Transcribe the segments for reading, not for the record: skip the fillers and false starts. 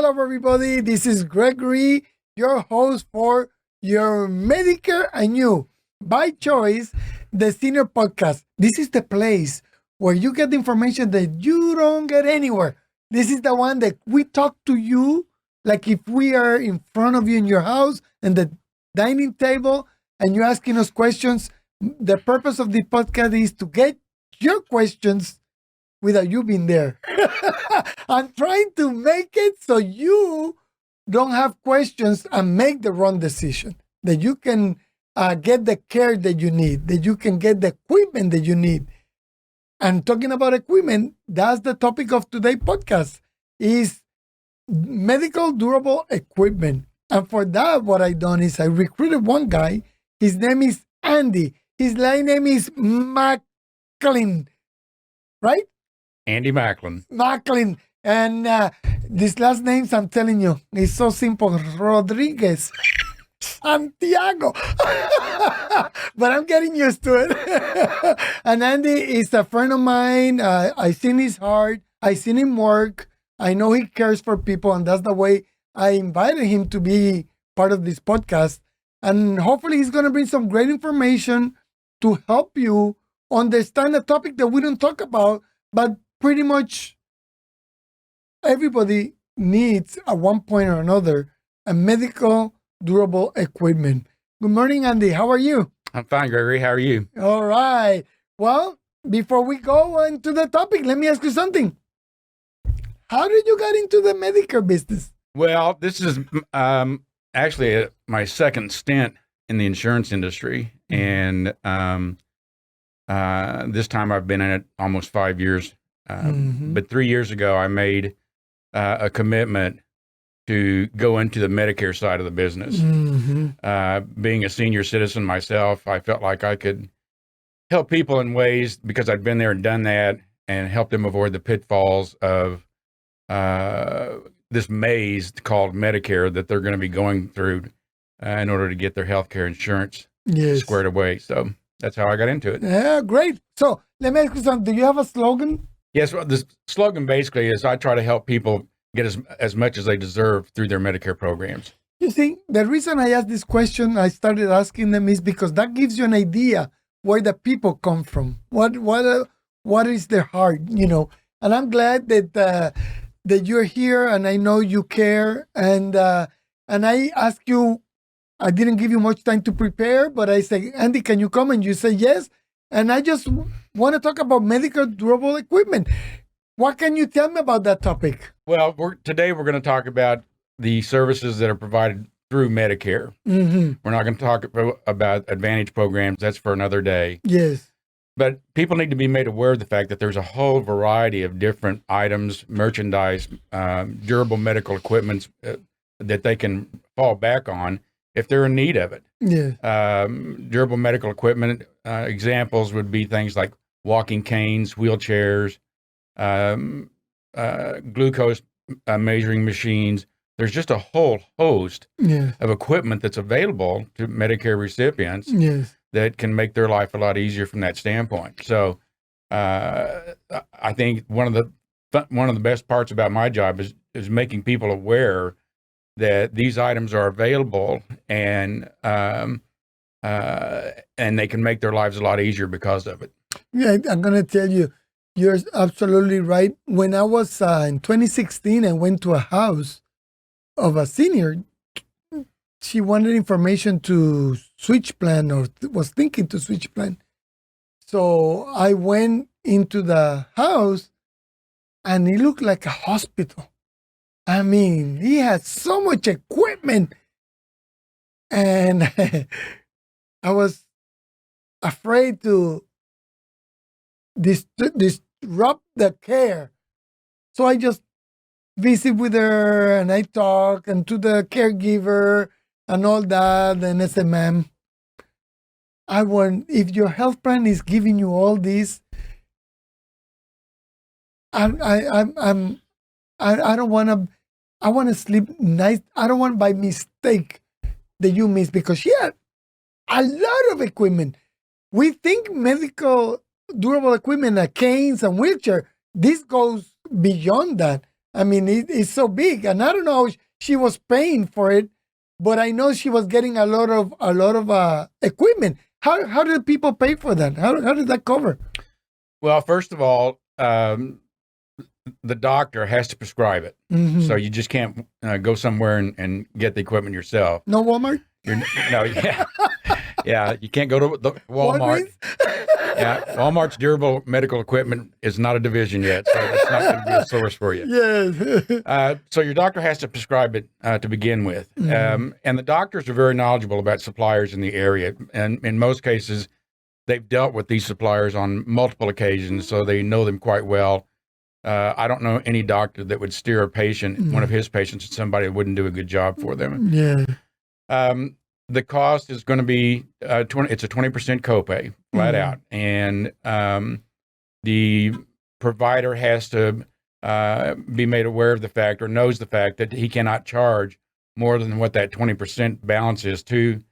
Hello, everybody. This is Gregory, your host for your Medicare and You, by choice, the senior podcast. This is the place where you get information that you don't get anywhere. This is the one that we talk to you like if we are in front of you in your house and the dining table and you're asking us questions. The purpose of the podcast is to get your questions without you being there. I'm trying to make it so you don't have questions and make the wrong decision. That you can get the care that you need, that you can get the equipment that you need. And talking about equipment, that's the topic of today's podcast, is medical durable equipment. And for that, what I done is I recruited one guy. His name is Andy. His last name is Macklin, right? Andy Macklin. Macklin. And these last names, I'm telling you, it's so simple. Rodriguez. Santiago. But I'm getting used to it. And Andy is a friend of mine. I seen his heart. I seen him work. I know he cares for people. And that's the way I invited him to be part of this podcast. And hopefully he's going to bring some great information to help you understand a topic that we don't talk about, but pretty much everybody needs at one point or another a medical durable equipment. Good morning, Andy. How are you? I'm fine, Gregory. How are you? All right. Well, before we go into the topic, let me ask you something. How did you get into the Medicare business? Well, this is actually my second stint in the insurance industry. And this time I've been in it almost 5 years. But 3 years ago, I made a commitment to go into the Medicare side of the business. Being a senior citizen myself, I felt like I could help people in ways because I'd been there and done that and help them avoid the pitfalls of this maze called Medicare that they're going to be going through in order to get their healthcare insurance squared away. So that's how I got into it. Yeah, great. So let me ask you something. Do you have a slogan? Yes, well, the slogan basically is I try to help people get as much as they deserve through their Medicare programs. You see, the reason I asked this question, I started asking them is because that gives you an idea where the people come from. What is their heart, you know? And I'm glad that you're here, and I know you care. And I ask you, I didn't give you much time to prepare, but I say, Andy, can you come? And you say yes. And I just want to talk about medical durable equipment. What can you tell me about that topic? Well, today we're going to talk about the services that are provided through Medicare. We're not going to talk about Advantage programs. That's for another day. Yes. But people need to be made aware of the fact that there's a whole variety of different items, merchandise, durable medical equipment that they can fall back on if they're in need of it. Yeah. Durable medical equipment examples would be things like walking canes, wheelchairs, glucose measuring machines. There's just a whole host of equipment that's available to Medicare recipients that can make their life a lot easier from that standpoint. So I think one of the best parts about my job is making people aware that these items are available and they can make their lives a lot easier because of it. Yeah, I'm going to tell you, you're absolutely right. When I was in 2016, I went to a house of a senior. She wanted information to switch plan or was thinking to switch plan. So I went into the house and it looked like a hospital. I mean, he had so much equipment. And I was afraid to disrupt the care. So I just visit with her and I talk and to the caregiver and all that. And I said, ma'am, if your health plan is giving you all this, I don't want to. I want to sleep nice. I don't want by mistake that you miss because she had a lot of equipment. We think medical durable equipment like canes and wheelchair. This goes beyond that. I mean, it's so big, and I don't know how she was paying for it, but I know she was getting a lot of equipment. How did people pay for that? How did that cover? Well, first of all, the doctor has to prescribe it. So you just can't go somewhere and get the equipment yourself. No Walmart? Yeah, you can't go to the Walmart. Yeah, Walmart's durable medical equipment is not a division yet, so it's not going to be a source for you. Yes. So your doctor has to prescribe it to begin with. And the doctors are very knowledgeable about suppliers in the area. And in most cases, they've dealt with these suppliers on multiple occasions, so they know them quite well. I don't know any doctor that would steer a patient, one of his patients, to somebody that wouldn't do a good job for them. Yeah. The cost is going to be it's a 20% copay, flat out, and the provider has to be made aware of the fact, or knows the fact, that he cannot charge more than what that 20% balance is to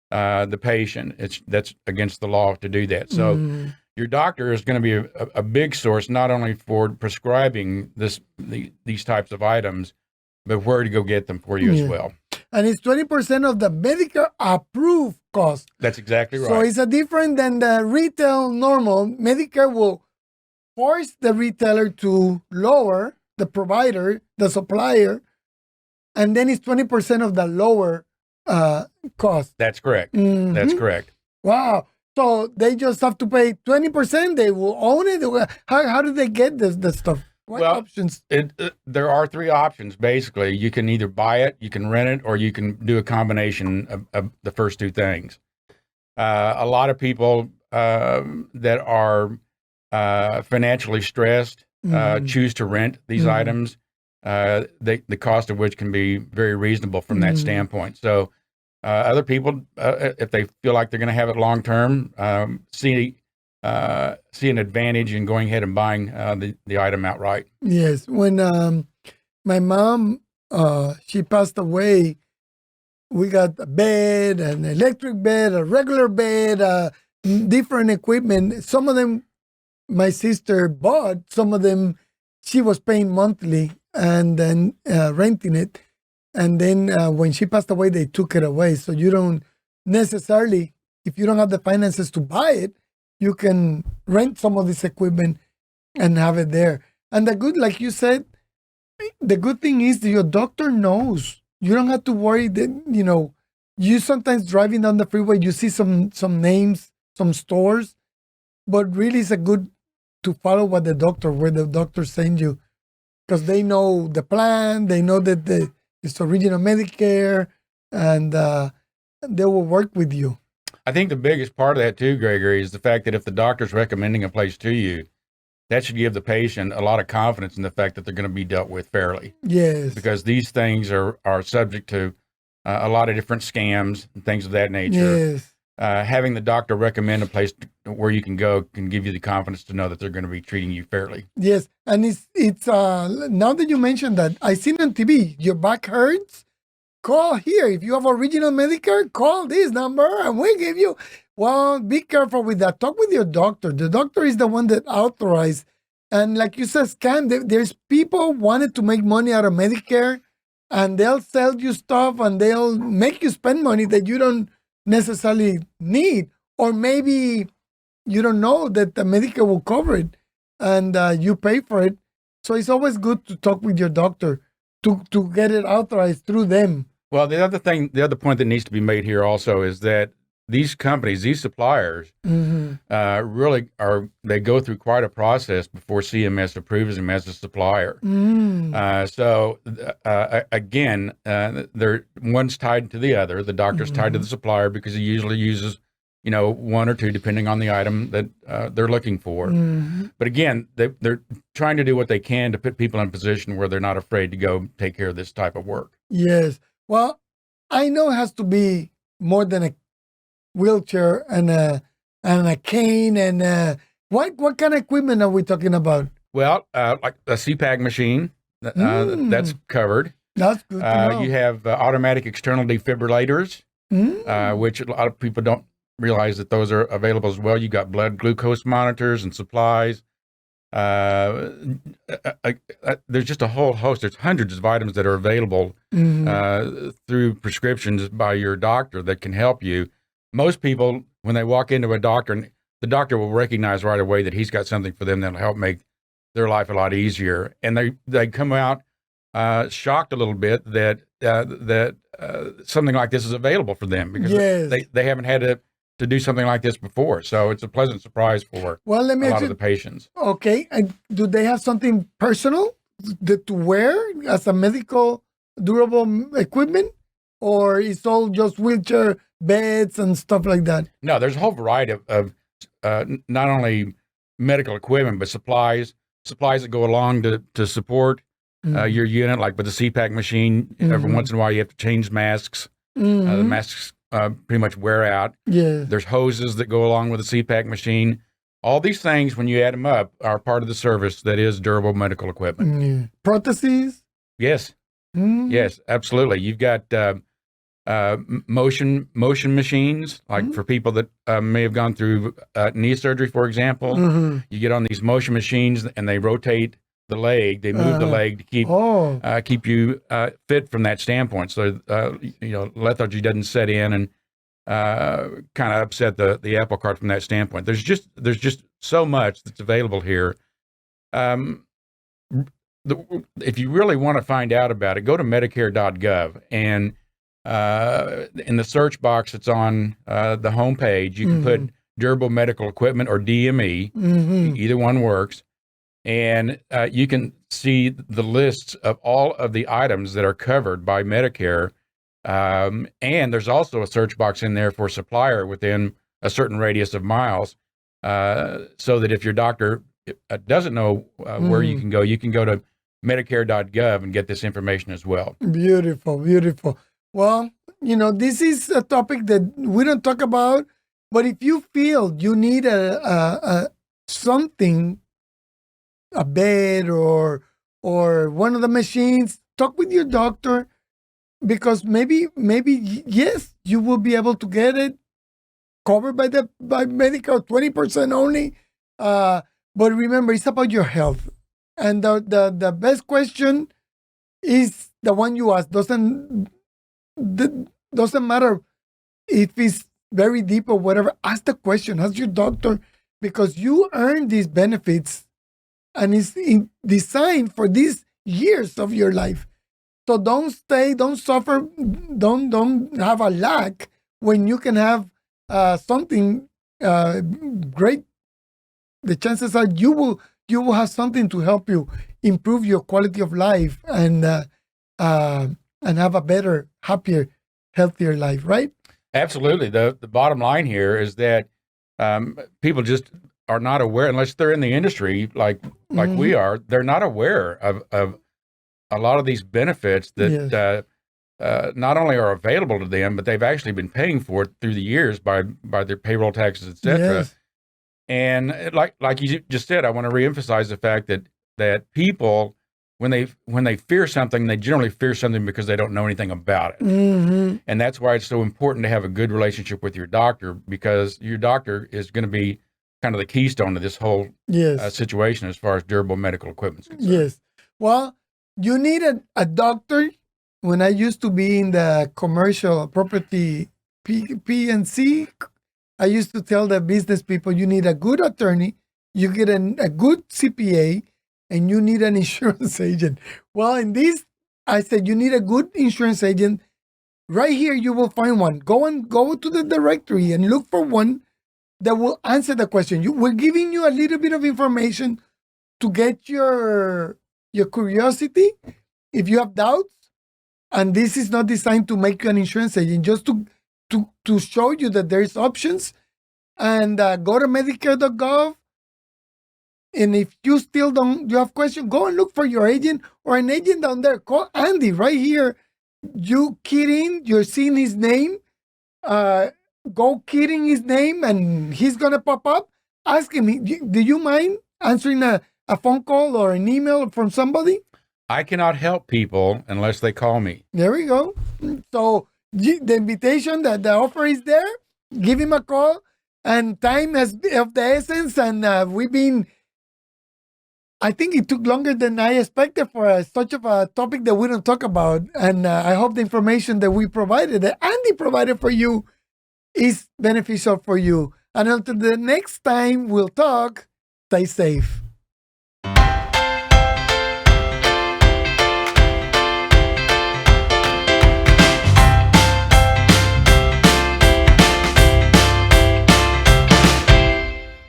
the patient. That's against the law to do that. So your doctor is going to be a big source, not only for prescribing these types of items, but where to go get them for you as well. And it's 20% of the Medicare approved cost. That's exactly right. So it's a different than the retail normal. Medicare will force the retailer to lower the provider, the supplier, and then it's 20% of the lower cost. That's correct. That's correct. Wow. So they just have to pay 20%. They will own it. How do they get this stuff? What options? There are three options, basically. You can either buy it, you can rent it, or you can do a combination of the first two things. A lot of people that are financially stressed choose to rent these items, the cost of which can be very reasonable from that standpoint. So other people, if they feel like they're going to have it long term, see an advantage in going ahead and buying the item outright. Yes. When my mom, she passed away, we got a bed, an electric bed, a regular bed, different equipment. Some of them my sister bought, some of them she was paying monthly and then renting it. And then when she passed away, they took it away. So you don't necessarily, if you don't have the finances to buy it, you can rent some of this equipment and have it there. And the good, like you said, the good thing is that your doctor knows. You don't have to worry that, you sometimes driving down the freeway, you see some names, some stores, but really it's a good to follow where the doctor sends you, because they know the plan, they know that it's original Medicare, and they will work with you. I think the biggest part of that too, Gregory, is the fact that if the doctor's recommending a place to you, that should give the patient a lot of confidence in the fact that they're going to be dealt with fairly. Yes. Because these things are subject to a lot of different scams and things of that nature. Yes. Having the doctor recommend a place where you can go can give you the confidence to know that they're going to be treating you fairly. Yes. And it's now that you mentioned that, I seen on TV, your back hurts, call here. If you have original Medicare, call this number and we give you. Well, be careful with that. Talk with your doctor. The doctor is the one that authorized. And like you said, scam. There's people wanted to make money out of Medicare, and they'll sell you stuff and they'll make you spend money that you don't necessarily need. Or maybe you don't know that the Medicare will cover it and you pay for it. So it's always good to talk with your doctor to get it authorized through them. Well, the other point that needs to be made here also is that these companies, these suppliers, really they go through quite a process before CMS approves them as a supplier. So again, they're one's tied to the other. The doctor's tied to the supplier because he usually uses, one or two depending on the item that they're looking for. But again, they're trying to do what they can to put people in a position where they're not afraid to go take care of this type of work. Yes. Well, I know it has to be more than a wheelchair and a cane and what kind of equipment are we talking about? Well, like a CPAP machine, that's covered. That's good to know. You have automatic external defibrillators, which a lot of people don't realize that those are available as well. You got blood glucose monitors and supplies. Uh, there's just a whole host. There's hundreds of items that are available through prescriptions by your doctor that can help you. Most people, when they walk into a doctor, the doctor will recognize right away that he's got something for them that'll help make their life a lot easier, and they come out shocked a little bit that something like this is available for them because they haven't had to do something like this before. So it's a pleasant surprise for a lot of the patients. Okay, and do they have something personal to wear as a medical durable equipment, or it's all just wheelchair beds and stuff like that? No, there's a whole variety of not only medical equipment but supplies that go along to support your unit, like with the CPAP machine. Every once in a while you have to change masks. The masks pretty much wear out. Yeah. There's hoses that go along with the CPAP machine. All these things, when you add them up, are part of the service that is durable medical equipment. Prostheses? Yes. Yes, absolutely. You've got motion machines, like for people that may have gone through knee surgery, for example. You get on these motion machines and they rotate the leg. They move the leg to keep you fit from that standpoint. So lethargy doesn't set in and kind of upset the apple cart from that standpoint. There's just so much that's available here. If you really want to find out about it, go to Medicare.gov, and in the search box that's on the homepage, you can put durable medical equipment or DME. Either one works. And you can see the lists of all of the items that are covered by Medicare. And there's also a search box in there for supplier within a certain radius of miles, so that if your doctor doesn't know where you can go to Medicare.gov and get this information as well. Beautiful, beautiful. Well, this is a topic that we don't talk about, but if you feel you need something, a bed or one of the machines, talk with your doctor, because maybe yes, you will be able to get it covered by Medicare, 20% only. But remember, it's about your health, and the best question is the one you ask. Doesn't matter if it's very deep or whatever. Ask the question. Ask your doctor, because you earn these benefits. And it's designed for these years of your life. So don't suffer, don't have a lack when you can have something great. The chances are you will have something to help you improve your quality of life and have a better, happier, healthier life, right? Absolutely. The bottom line here is that people just are not aware, unless they're in the industry like we are. They're not aware of a lot of these benefits that not only are available to them, but they've actually been paying for it through the years by their payroll taxes, etc. Yes. And like you just said, I want to reemphasize the fact that people, when they fear something, they generally fear something because they don't know anything about it. And that's why it's so important to have a good relationship with your doctor, because your doctor is going to be kind of the keystone to this whole situation as far as durable medical equipment is concerned. Yes. Well, you need a doctor. When I used to be in the commercial property P&C, I used to tell the business people, you need a good attorney, you get a good CPA, and you need an insurance agent. Well, in this, I said, you need a good insurance agent. Right here, you will find one. Go to the directory and look for one that will answer the question. We're giving you a little bit of information to get your curiosity. If you have doubts, and this is not designed to make you an insurance agent, just to show you that there's options. And go to Medicare.gov. And if you still you have questions, go and look for your agent or an agent down there. Call Andy right here. You key in, you're seeing his name. Go key in his name and he's going to pop up. Ask him, do you mind answering a phone call or an email from somebody? I cannot help people unless they call me. There we go. So the invitation, the offer is there. Give him a call. And time has of the essence. And we've been I think it took longer than I expected for such of a topic that we don't talk about. And I hope the information that we provided, that Andy provided for you, is beneficial for you. And until the next time we'll talk, stay safe.